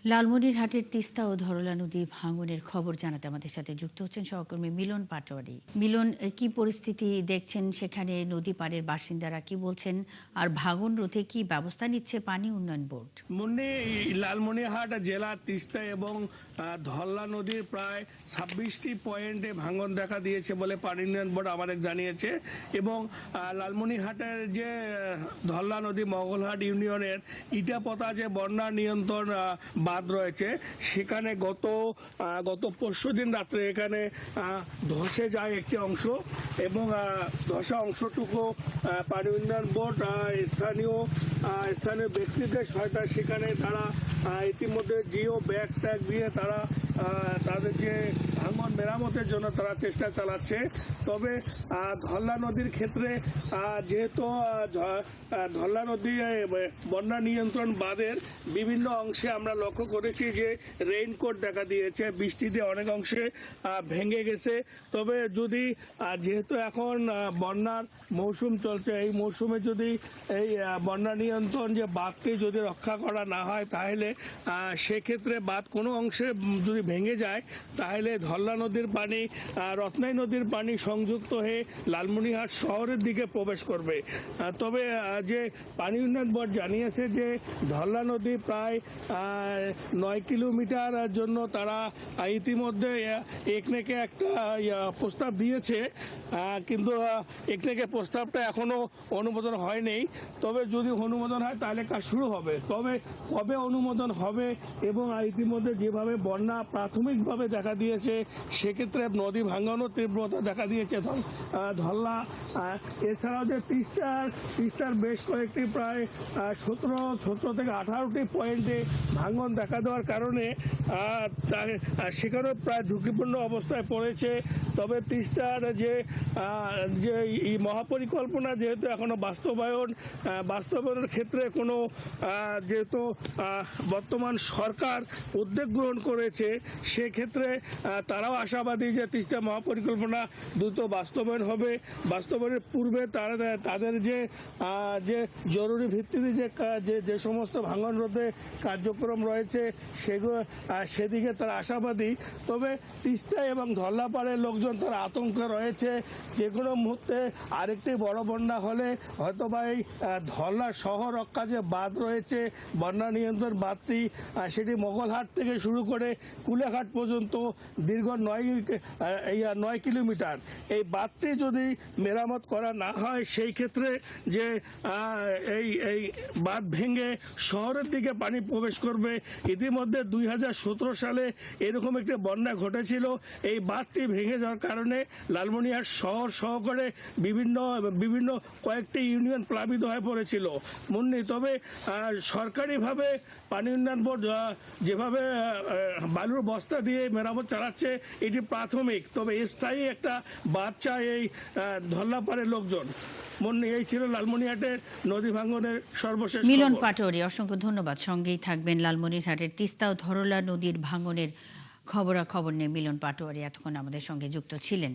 লালমনিরহাটের তিস্তা ও ধরলা নদী ভাঙনের খবর জানাতে আমাদের সাথে যুক্ত হচ্ছেন সহকর্মী মিলন পাটোয়ারি। মিলন, কি পরিস্থিতি দেখছেন সেখানে? নদী পাড়ের বাসিন্দারা কি বলছেন, আর ভাঙন রোধে কি ব্যবস্থা নিচ্ছে পানি উন্নয়ন বোর্ড? মুন্নি লালমনিরহাট জেলা তিস্তা এবং ধরলা নদীর প্রায় 26টি পয়েন্টে ভাঙন দেখা দিয়েছে বলে পানি উন্নয়ন বোর্ড আমাদের জানিয়েছে। এবং লালমনিরহাটের যে ধরলা নদী মঙ্গলহাট ইউনিয়নের ইটাপতা যে বন্যা নিয়ন্ত্রণ বাঁধ রয়েছে, সেখানে গত পরশুদিন রাত্রে এখানে ধসে যায় একটি অংশ, এবং ধসা অংশটুকু পানি উন্নয়ন বোর্ড স্থানীয় ব্যক্তিদের সহায়তা সেখানে তারা ইতিমধ্যে জিও ব্যাগ ট্যাগ দিয়ে তারা তাদের যে ভাঙন মেরামতের জন্য তারা চেষ্টা চালাচ্ছে। তবে ধরলা নদীর ক্ষেত্রে যেহেতু ধরলা নদী বন্যা নিয়ন্ত্রণ বাঁধের বিভিন্ন অংশে আমরা লক্ষ্য করেছি যে রেইনকোট দেখা দিয়েছে, বৃষ্টিতে অনেক অংশে ভেঙে গেছে। তবে যদি যেহেতু এখন বন্যার মৌসুম চলছে, এই মৌসুমে যদি এই বন্যা নিয়ন্ত্রণ যে বাঁধকে যদি রক্ষা করা না হয়, তাহলে সেক্ষেত্রে বাঁধ কোনো অংশে যদি ভেঙে যায়, তাহলে ধরলা নদীর পানি রত্নাই নদীর পানি সংযুক্ত হয়ে লালমনিরহাট শহরের দিকে প্রবেশ করবে। তবে যে পানি উন্নয়ন বোর্ড জানিয়েছে যে ধরলা নদী প্রায় 9 কিলোমিটার জন্য তারা ইতিমধ্যে একনেকে একটা প্রস্তাব দিয়েছে, কিন্তু একনেকে প্রস্তাবটা এখনো অনুমোদন হয়নি। তবে যদি অনুমোদন হয় তাহলে কাজ শুরু হবে। তবে কবে অনুমোদন হবে এবং ইতিমধ্যে যেভাবে বন্যা প্রাথমিকভাবে দেখা দিয়েছে, সেক্ষেত্রে নদী ভাঙানোর তীব্রতা দেখা দিয়েছে ধরলা। এছাড়াও যে তিস্তার বেশ কয়েকটি প্রায় 17 থেকে 18টি পয়েন্টে ভাঙন দেখা দেওয়ার কারণে সেখানেও প্রায় ঝুঁকিপূর্ণ অবস্থায় পড়েছে। তবে তিস্তার যে মহাপরিকল্পনা যেহেতু এখনো বাস্তবায়নের ক্ষেত্রে কোনো যেহেতু বর্তমান সরকার উদ্যোগ গ্রহণ করেছে, সেক্ষেত্রে তারাও আশাবাদী যে তিস্তা মহাপরিকল্পনা দ্রুত বাস্তবায়ন হবে। বাস্তবায়নের পূর্বে তাদের যে জরুরি ভিত্তিতে যে সমস্ত ভাঙন রোধে কার্যক্রম রয়েছে সেদিকে তারা আশাবাদী। তবে তিস্তা এবং ধরলাপাড়ের লোকজন তারা আতঙ্কে রয়েছে, যে কোনো মুহূর্তে আরেকটি বড় বন্যা হলে হয়তোবা এই ধরলা শহর রক্ষা যে বাঁধ রয়েছে, বন্যা নিয়ন্ত্রণ বাঁধটি, সেটি মোগলহাট থেকে শুরু করে কুলেঘাট পর্যন্ত দীর্ঘ 9 কিলোমিটার। এই বাঁধটি যদি মেরামত করা না হয়, সেই ক্ষেত্রে যে এই বাঁধ ভেঙে শহরের দিকে পানি প্রবেশ করবে। ইতিমধ্যে 2017 সালে এরকম একটি বন্যা ঘটেছিল। এই বাঁধটি ভেঙে যাওয়ার কারণে লালমনিরহাট শহর সহকারে বিভিন্ন কয়েকটি ইউনিয়ন প্লাবিত হয়ে পড়েছিল মুন্নি। তবে সরকারিভাবে পানি উন্নয়ন বোর্ড যেভাবে বালুর বস্তা দিয়ে মেরামত চালাচ্ছে, এটি প্রাথমিক। তবে স্থায়ী একটা বাঁধ চায় এই ধরলাপাড়ের লোকজন। মুন্নি, এই ছিল লালমনিরহাটের নদী ভাঙনের সর্বশেষ মিলন পাটোয়ারি, অসংখ্য ধন্যবাদ। সঙ্গেই থাকবেন। লালমনিরহাটের তিস্তা ও ধরলা নদীর ভাঙনের খবরাখবর নিয়ে মিলন পাটোয়ারি এতক্ষণ আমাদের সঙ্গে যুক্ত ছিলেন।